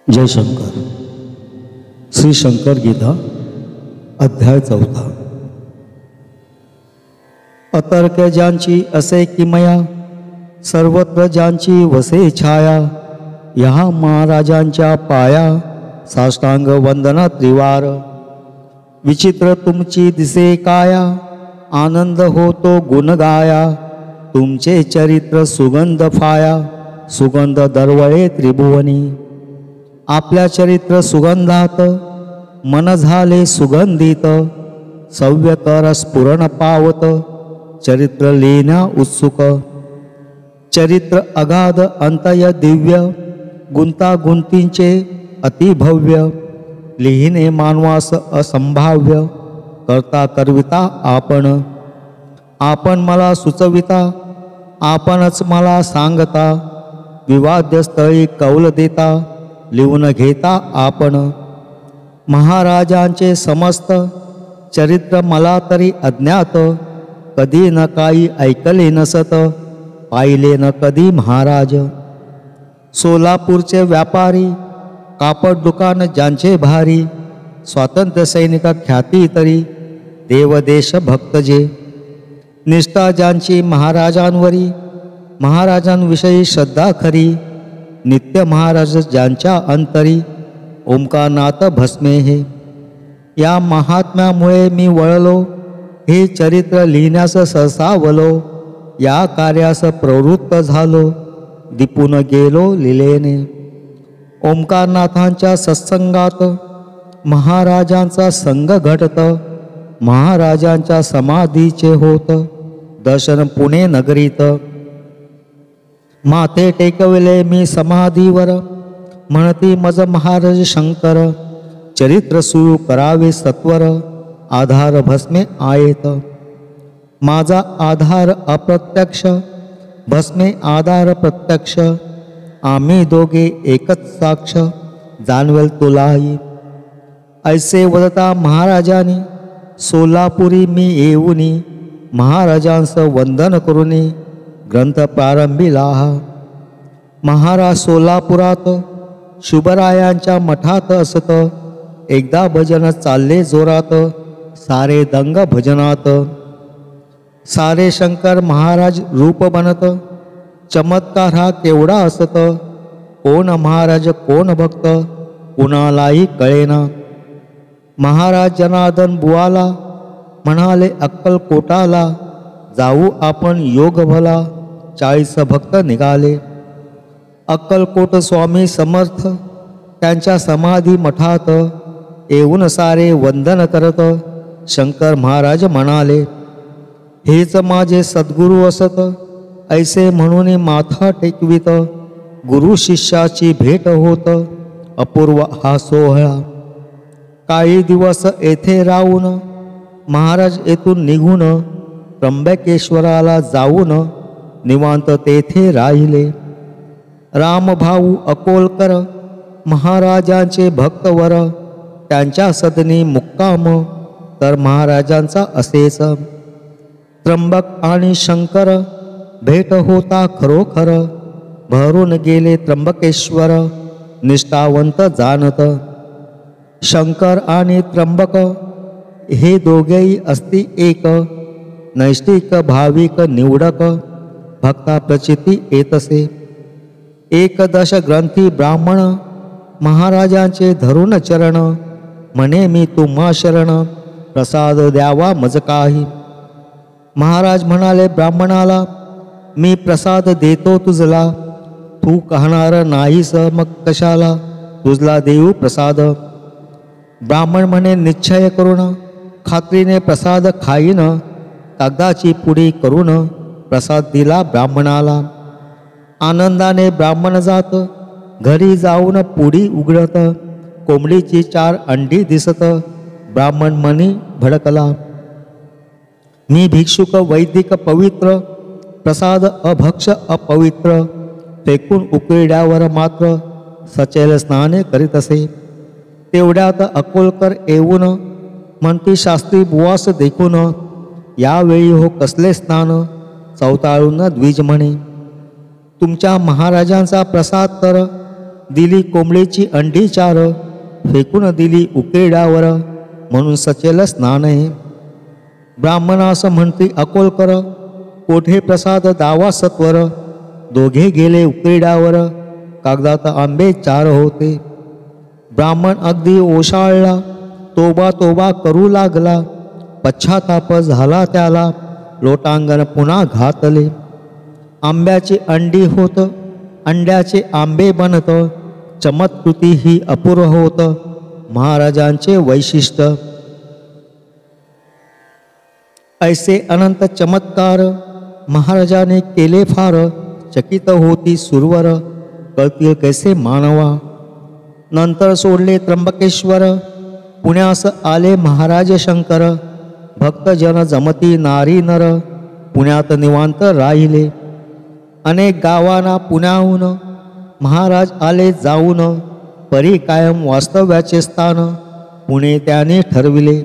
जयशंकर. श्री शंकर गीता अध्याय 4. अतर्क ज्यांची असे किमया, सर्वत्र ज्यांची वसे छाया, या महाराजांच्या पाया साष्टांग वंदना त्रिवार. विचित्र तुमची दिसे काया, आनंद होतो गुण गाया, तुमचे चरित्र सुगंध फाया, सुगंध दरवळे त्रिभुवनी. आपल्या चरित्र सुगंधात मन झाले सुगंधित, सव्यकर स्फुरण पावत, चरित्र लिहिण्या उत्सुक. चरित्र अगाध अंतय दिव्य, गुंतागुंतींचे अतिभव्य, लिहिणे मानवास असंभाव्य, करता करविता आपण. आपण मला सुचविता, आपणच मला सांगता, विवाद्यस्थळी कौल देता, लिहून घेता आपण. महाराजांचे समस्त चरित्र मला तरी अज्ञात, कधी न काही ऐकले नसत, पाहिले न कधी महाराज. सोलापूरचे व्यापारी, कापड दुकान ज्यांचे भारी, स्वातंत्र्य सैनिक ख्याती तरी, देवदेश भक्त जे. निष्ठा ज्यांची महाराजांवरी, महाराजांविषयी श्रद्धा खरी, नित्य महाराज ज्यांच्या अंतरी, ओंकारनाथ भस्मे हे. या महात्म्यामुळे मी वळलो, हे चरित्र लिहिण्यास सहसावलो, या कार्यास प्रवृत्त झालो, दिपून गेलो लिलेने. ओंकारनाथांच्या सत्संगात महाराजांचा संग घटत, महाराजांच्या समाधीचे होत दर्शन पुणे नगरीत. माथे टेकविले मी समाधीवर, म्हणती मज महाराज शंकर, चरित्र सुरू करावे सत्वर, आधार भस्मे आयेत. माझा आधार अप्रत्यक्ष, भस्मे आधार प्रत्यक्ष, आम्ही दोघे एकच साक्ष, जाणवेल तुलाही. ऐसे वदता महाराजांनी, सोलापुरी मी येऊनी, महाराजांस वंदन करुनी, ग्रंथ प्रारंभिला. महाराज सोलापुरात शुभरायांच्या मठात असत, एकदा भजन चालले जोरात, सारे दंग भजनात. सारे शंकर महाराज रूप बनत, चमत्कार हा केवढा असत, कोण महाराज कोण भक्त कुणालाही कळेना. महाराज जनार्दन बुवाला म्हणाले अक्कलकोटाला, जाऊ आपण योग भला, 40 भक्त निघाले. अक्कलकोट स्वामी समर्थ त्यांच्या समाधी मठात, येऊन सारे वंदन करत, शंकर महाराज म्हणाले, हेच माझे सद्गुरू असत. ऐसे म्हणून माथा टेकवित, गुरु शिष्याची भेट होत, अपूर्व हा सोहळा. काही दिवस येथे राहून महाराज येथून निघून, त्र्यंबकेश्वराला जाऊन निवांत तेथे राहिले. रामभाऊ अकोलकर महाराजांचे भक्तवर, त्यांच्या सदनी मुक्काम, तर महाराजांचा असेच. त्र्यंबक आणि शंकर भेट होता खरोखर, भरून गेले त्र्यंबकेश्वर, निष्ठावंत जाणत. शंकर आणि त्र्यंबक हे दोघेही असती एक, नैष्टिक भाविक निवडक, भक्ता प्रचिती येतसे. 11 ग्रंथी ब्राह्मण महाराजांचे धरून चरण, म्हणे मी तुम्हा शरण, प्रसाद द्यावा मज काही. महाराज म्हणाले ब्राह्मणाला, मी प्रसाद देतो तुझला, तू कहणार नाहीस मग कशाला, तुझला देऊ प्रसाद. ब्राह्मण म्हणे निश्चय करून, खात्रीने प्रसाद खाईन, कागदाची पुडी करून प्रसाद दिला ब्राह्मणाला. आनंदाने ब्राह्मण जात, घरी जाऊन पुडी उघडत, कोंबडीची 4 अंडी दिसत, ब्राह्मण मनी भडकला. मी भिक्षुक वैदिक पवित्र, प्रसाद अभक्ष अपवित्र, फेकून उकळड्यावर मात्र सचेल स्नाने करीत असे. तेवढ्यात अकोलकर येऊन म्हणती शास्त्री बुवास देखून, यावेळी हो कसले स्नान, चौताळून द्विज म्हणे. तुमच्या महाराजांचा प्रसाद तर दिली कोंबडीची अंडी चार, फेकून दिली उकेड्यावर, म्हणून सचेल स्नान हे. ब्राह्मणास म्हणती अकोलकर, कोठे प्रसाद दावा सत्वर, दोघे गेले उकेड्यावर, कागदात आंबे चार होते. ब्राह्मण अगदी ओशाळला, तोबा तोबा करू लागला, पश्चाताप झाला त्याला, लोटांगण पुन्हा घातले. आंब्याची अंडी होत, अंड्याचे आंबे बनत, चमत्कृती ही अपूर्व होत, महाराजांचे वैशिष्ट्य. ऐसे अनंत चमत्कार महाराजाने केले फार, चकित होती सुरवर, कळतील कैसे मानवा. नंतर सोडले त्र्यंबकेश्वर, पुण्यास आले महाराज शंकर, भक्तजन जमती नारी नर, पुण्यात निवांत राहिले. अनेक गावांना पुण्याहून महाराज आले जाऊन, परी कायम वास्तव्याचे स्थान पुणे त्याने ठरविले.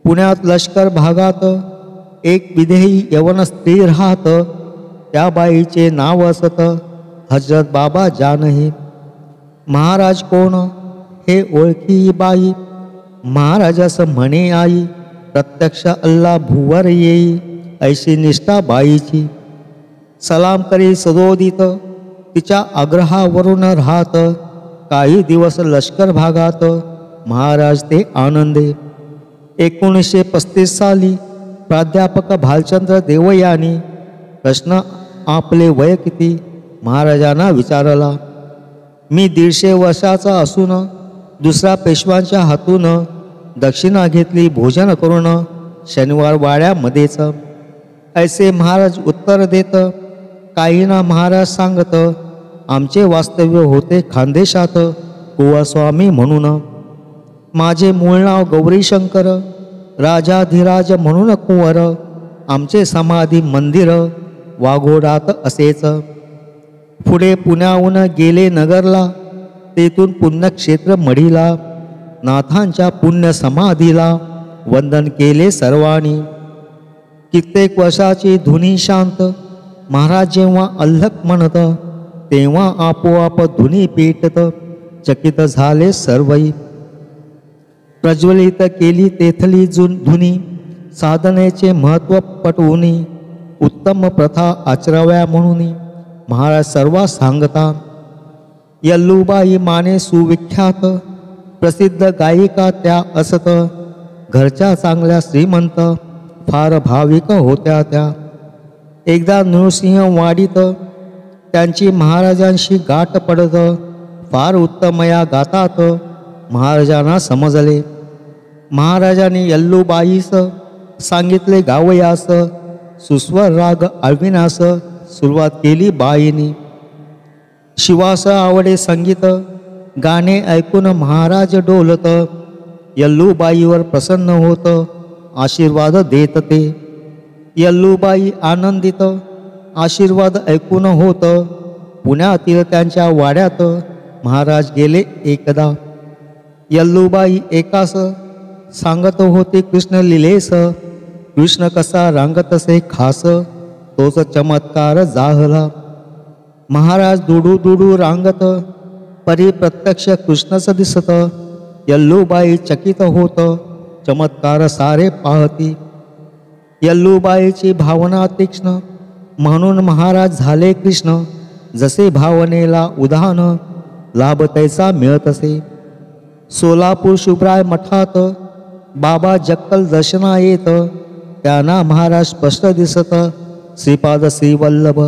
पुण्यात लष्कर भागात एक विधेयी यवन स्त्री राहत, त्या बाईचे नाव असत हजरत बाबा जानही. महाराज कोण हे ओळखी बाई, महाराजास म्हणे आई, प्रत्यक्ष अल्ला भुवर येई, ऐशी निष्ठा बाईची. सलाम करी सदोदित, तिच्या आग्रहावरून राहत, काही दिवस लष्कर भागात महाराज ते आनंदे. 1935 साली प्राध्यापक भालचंद्र देवयानी प्रश्न आपले वय किती महाराजांना विचारला. मी 150 वर्षाचा असून दुसऱ्या पेशव्यांच्या हातून दक्षिणा घेतली भोजन करून शनिवार वाड्यामध्येच. ऐसे महाराज उत्तर देत. काहींना महाराज सांगत, आमचे वास्तव्य होते खानदेशात गोवास्वामी म्हणून. माझे मूळ नाव गौरीशंकर, राजाधिराज म्हणून कुंवर, आमचे समाधी मंदिर वाघोडात असेच. पुढे पुण्याहून गेले नगरला, तेथून पुण्यक्षेत्र मढीला, नाथांच्या पुण्य समाधीला वंदन केले सर्वांनी. कित्येक वर्षाची धुनी शांत, महाराज जेव्हा अल्लख म्हणत, तेव्हा आपोआप धुनी पेटत, चकित झाले सर्वई. प्रज्वलित केली तेथली धुनी, साधनेचे महत्त्व पटवूनी, उत्तम प्रथा आचराव्या म्हणून महाराज सर्व सांगता. यल्लूबाई माने सुविख्यात, प्रसिद्ध गायिका त्या असत, घरच्या चांगल्या श्रीमंत, फार भाविक होत्या त्या. एकदा नृसिंहवाडीत त्यांची महाराजांशी गाठ पडत, फार उत्तम या गातात महाराजांना समजले. महाराजांनी यल्लूबाईस सांगितले गावयास, सुस्वर राग आळविण्यास सुरुवात केली बाईनी. शिवास आवडे संगीत, गाणे ऐकून महाराज डोलत, यल्लूबाईवर प्रसन्न होत, आशीर्वाद देत ते. यल्लूबाई आनंदित, आशीर्वाद ऐकून होत. पुण्यातील त्यांच्या वाड्यात महाराज गेले एकदा. यल्लूबाई एकास सांगत होते कृष्ण लिलेस, कृष्ण कसा रांगतसे खास, तोच चमत्कार जाहला. महाराज दुडू दुडू रांगत, परी प्रत्यक्ष कृष्णच दिसत. यल्लूबाई चकित होत, चमत्कार सारे पाहती. यल्लूबाईची भावना तीक्ष्ण, म्हणून महाराज झाले कृष्ण. जसे भावनेला उधान, लाभ तैसा मिळत असे. सोलापूर शुभराय मठात बाबा जक्कल दर्शना येत, त्यांना महाराज स्पष्ट दिसत, श्रीपाद श्रीवल्लभ.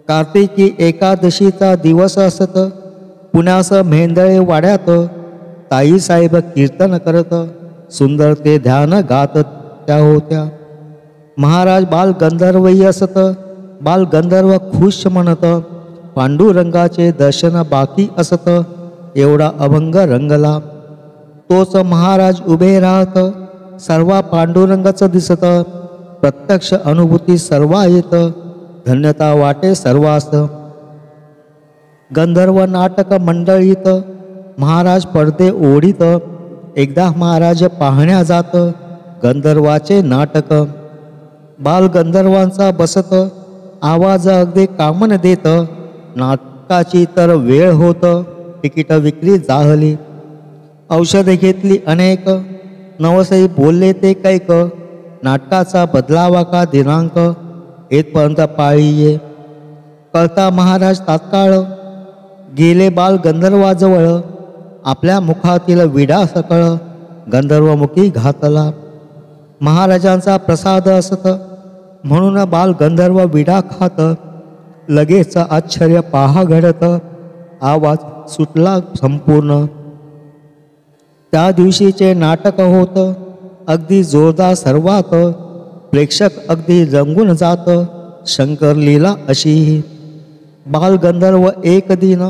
कार्तिकी एकादशीचा दिवस असत, पुण्यास मेंदळे वाड्यात ताईसाहेब कीर्तन करत, सुंदर ते ध्यान गात त्या होत्या. महाराज बालगंधर्वही असत, बालगंधर्व खुश म्हणत, पांडुरंगाचे दर्शन बाकी असत, एवढा अभंग रंगला. तोच महाराज उभे राहत, सर्व पांडुरंगाच दिसत, प्रत्यक्ष अनुभूती सर्व येत, धन्यता वाटे सर्वास. गंधर्व नाटक मंडळीत महाराज पडदे ओढीत, एकदा महाराज पाहण्या जात, गंधर्वाचे नाटक. बालगंधर्वांचा बसत, आवाज अगदी कामन देत, नाटकाची तर वेळ होत, तिकीट विक्री जाहली. औषधे घेतली अनेक, नवसई बोलले ते कैक. नाटकाचा बदलावा का दिनांक, येथपर्यंत पाळी ये. कळता महाराज तात्काळ, गेले बाल गंधर्वाजवळ. आपल्या मुखातील विडा सकळ, गंधर्वमुखी घातला. महाराजांचा प्रसाद असत, म्हणून बाल गंधर्व विडा खात. लगेच आश्चर्य पाहा घडत, आवाज सुटला संपूर्ण. त्या दिवशीचे नाटक होत अगदी जोरदार सर्वात. प्रेक्षक अगदी रंगून जात, शंकर लीला अशीही. बाल गंधर्व एक दिन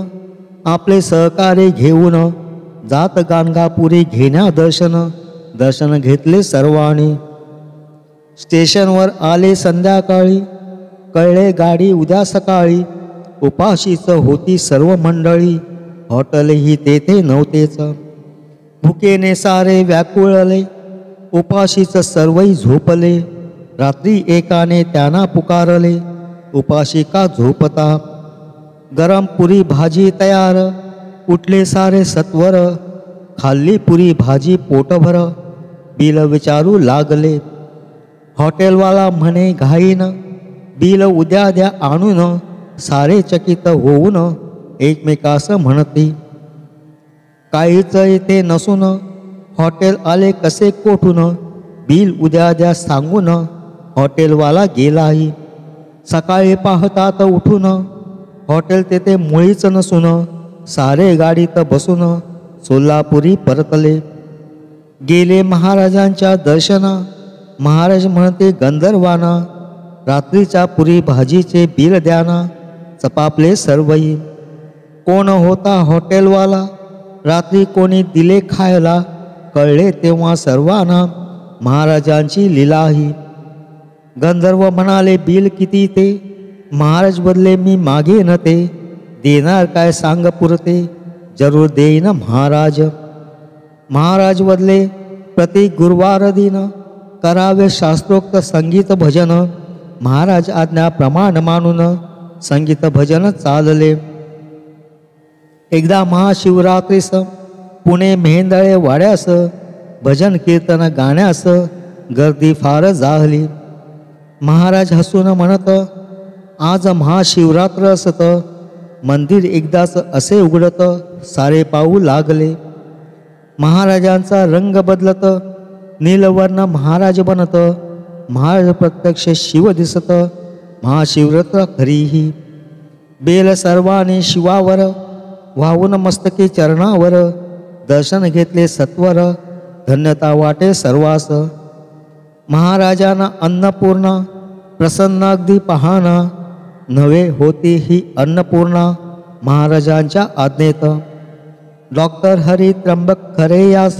आपले सहकारी घेऊन, जात गाणगापुरी घेण्या दर्शन घेतले सर्वांनी. स्टेशनवर आले संध्याकाळी, कळले गाडी उद्या सकाळी. उपाशीच होती सर्व मंडळी, हॉटेलही तेथे नव्हतेच. भुकेने सारे व्याकुळले, उपाशीच सर्वही झोपले. रात्री एकाने त्यांना पुकारले, उपाशी का झोपता. गरम पुरी भाजी तयार, उठले सारे सत्वर. खाल्ली पुरी भाजी पोटभर, बिल विचारू लागले. हॉटेलवाला म्हणे घाईन, बिल उद्या द्या आणून. सारे चकित होऊन एकमेकास म्हणती, काहीच इथे नसून हॉटेल आले कसे कोठून. बिल उद्या द्या सांगून हॉटेलवाला गेलाही. सकाळी पाहतात उठून, हॉटेल तेथे मुळीच नसून. सारे गाडीत बसून सोलापुरी परतले. गेले महाराजांच्या दर्शना, महाराज म्हणते गंधर्वांना, रात्रीच्या पुरी भाजीचे बिल द्याना. चपापले सर्वही. कोण होता हॉटेलवाला, रात्री कोणी दिले खायला. कळले तेव्हा सर्वांना महाराजांची लीलाही. गंधर्व म्हणाले बिल किती ते. महाराज बदले मी मागे न ते. देणार काय सांग पुरते, जरूर देईन महाराज. महाराज बदले प्रति गुरुवार दिन, करावे शास्त्रोक्त संगीत भजन. महाराज आज्ञा प्रमाण मानून संगीत भजन चालले. एकदा महाशिवरात्रीस पुणे मेहेंदळे वाड्यास, भजन कीर्तन गाण्यास गर्दी फार जाहली. महाराज हसून म्हणत, आज महाशिवरात्र असत. मंदिर एकदाच असे उघडत, सारे पाहू लागले. महाराजांचा रंग बदलत, नीलवर्ण महाराज बनत. महाराज प्रत्यक्ष शिव दिसत, महाशिवरात्र खरीही. बेल सर्वांनी शिवावर, वाहून मस्तकी चरणावर. दर्शन घेतले सत्वर, धन्यता वाटे सर्वास. महाराजांना अन्नपूर्णा, प्रसन्न अगदी पाहणा. नव्हे होती ही अन्नपूर्णा, महाराजांच्या आज्ञेत. डॉक्टर हरी त्र्यंबक खरे यास,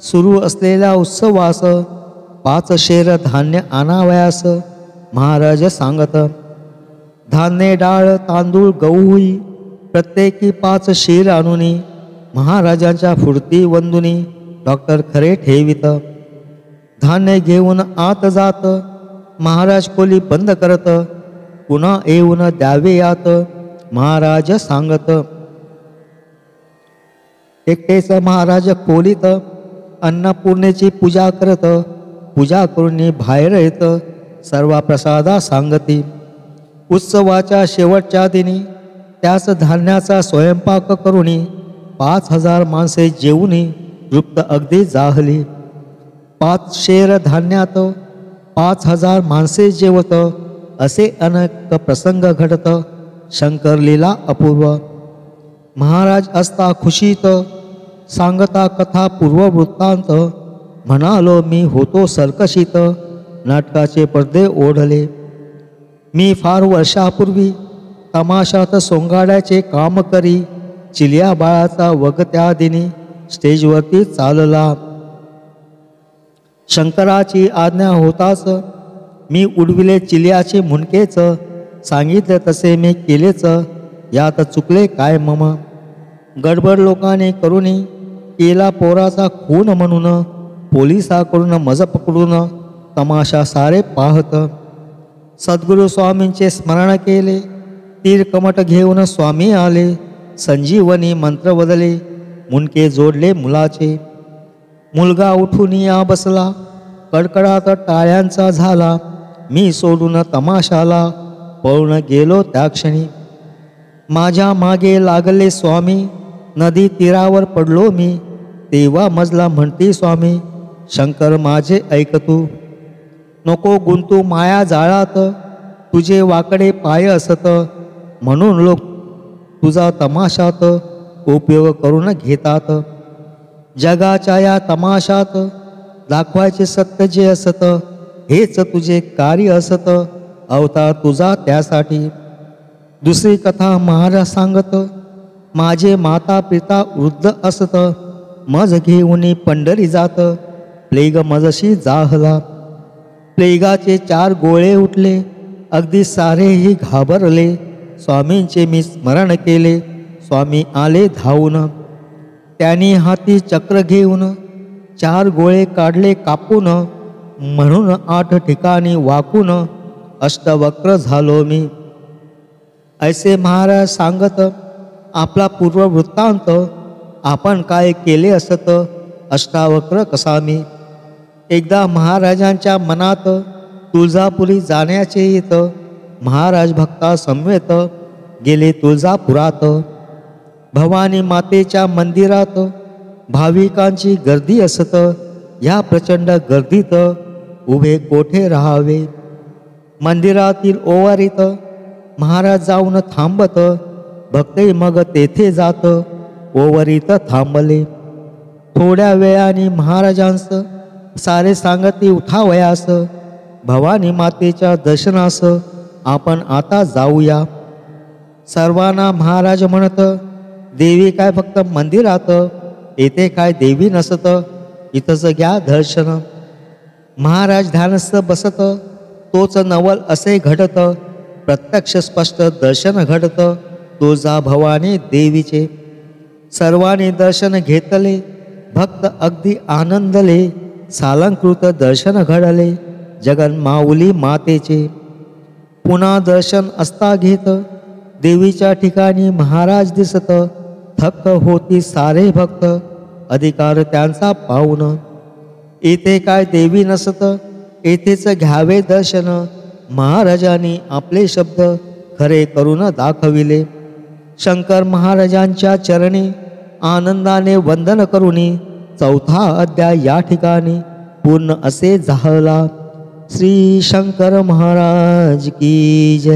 सुरू असलेल्या उत्सवास. 5 शेर धान्य आणावयास, महाराज सांगत. धान्य डाळ तांदूळ गहूही, प्रत्येकी 5 शेर आणुनी. महाराजांच्या फुडती वंदुनी, डॉक्टर खरे ठेवित. धान्य घेऊन आत जात, महाराज खोली बंद करत. पुन्हा येऊन द्यावे यात, महाराज सांगत. एकटेच महाराज खोलीत, अन्नपूर्णेची पूजा करत. पूजा करून बाहेर येत, सर्व प्रसादा सांगती. उत्सवाच्या शेवटच्या दिनी त्यास धान्याचा स्वयंपाक करुनी. 5000 माणसे जेवूनी तृप्त अगदी जाहली. 5 शेर धान्यात 5000 माणसे जेवत, असे अनेक प्रसंग घडत. शंकर लीला अपूर्व. महाराज असता खुशीत, सांगता कथा पूर्ववृत्तांत. म्हणालो मी होतो सरकशीत, नाटकाचे पडदे ओढले. मी फार वर्षापूर्वी तमाशात सोंगाड्याचे काम करी. चिलिया बाळाचा वग त्या दिनी स्टेजवरती चालला. शंकराची आज्ञा होताच मी उडविले चिलियाचे मुंडकेच. सांगितले तसे मी केलेच, यात चुकले काय मम. गडबड लोकांनी करुनी केला पोराचा खून म्हणून. पोलिसाकडून मज पकडून तमाशा सारे पाहत. सद्गुरू स्वामींचे स्मरण केले, तीर कमट घेऊन स्वामी आले, संजीवनी मंत्र बदले, मुंडके जोडले मुलाचे. मुलगा उठून या बसला, कडकडाट टाळ्यांचा झाला. मी सोडून तमाशाला पळून गेलो त्या क्षणी. माझ्या मागे लागले स्वामी, नदी तीरावर पडलो मी. तेव्हा मजला म्हणते स्वामी, शंकर माझे ऐक तू. नको गुंतू माया जाळात, तुझे वाकडे पाय असत. म्हणून लोक तुझा तमाशात उपयोग करून घेतात. जगाच्या या तमाशात दाखवायचे सत्य जे असत, हेच तुझे कार्य असत. अवतार तुझा त्यासाठी. दुसरी कथा महाराज सांगत, माझे माता पिता वृद्ध असत. मज घेऊन पंढरी जात, प्लेग मजशी जाहला. प्लेगाचे 4 गोळे उठले, अगदी सारेही घाबरले. स्वामींचे मी स्मरण केले, स्वामी आले धावून. त्यांनी हाती चक्र घेऊन 4 गोळे काढले कापून. म्हणून 8 ठिकाणी वाकून अष्टवक्र झालो मी. ऐसे महाराज सांगत आपला पूर्व वृत्तांत, आपण काय केले असत अष्टावक्र कसा मी. एकदा महाराजांच्या मनात तुळजापुरी जाण्याचे येत. महाराज भक्ता समवेत गेले तुळजापुरात. भवानी मातेच्या मंदिरात भाविकांची गर्दी असत. या प्रचंड गर्दीत उभे कोठे राहावे. मंदिरातील ओवारीत महाराज जाऊन थांबत. भक्तही मग तेथे जात ओवरीत थांबले. थोड्या वेळाने महाराजांस सारे सांगती उठावयास, भवानी मातेच्या दर्शनास आपण आता जाऊया. सर्वांना महाराज म्हणत, देवी काय फक्त मंदिरात, येथे काय देवी नसत, इथंच घ्या दर्शन. महाराज ध्यानस्थ बसत, तोच नवल असे घडत. प्रत्यक्ष स्पष्ट दर्शन घडत तुळजा भवानी देवीचे. सर्वांनी दर्शन घेतले, भक्त अगदी आनंदले. सालंकृत दर्शन घडले जगन्माऊली मातेचे. पुन्हा दर्शन असता घेत, देवीच्या ठिकाणी महाराज दिसत. थक्क होती सारे भक्त, अधिकार त्यांचा पाहून. येथे काय देवी नसत, येथेच घ्यावे दर्शन. महाराजांनी आपले शब्द खरे करून दाखविले. शंकर महाराजांच्या चरणी आनंदाने वंदन करुनी 4था अध्याय या ठिकाणी पूर्ण असे झाला. श्री शंकर महाराज की जय.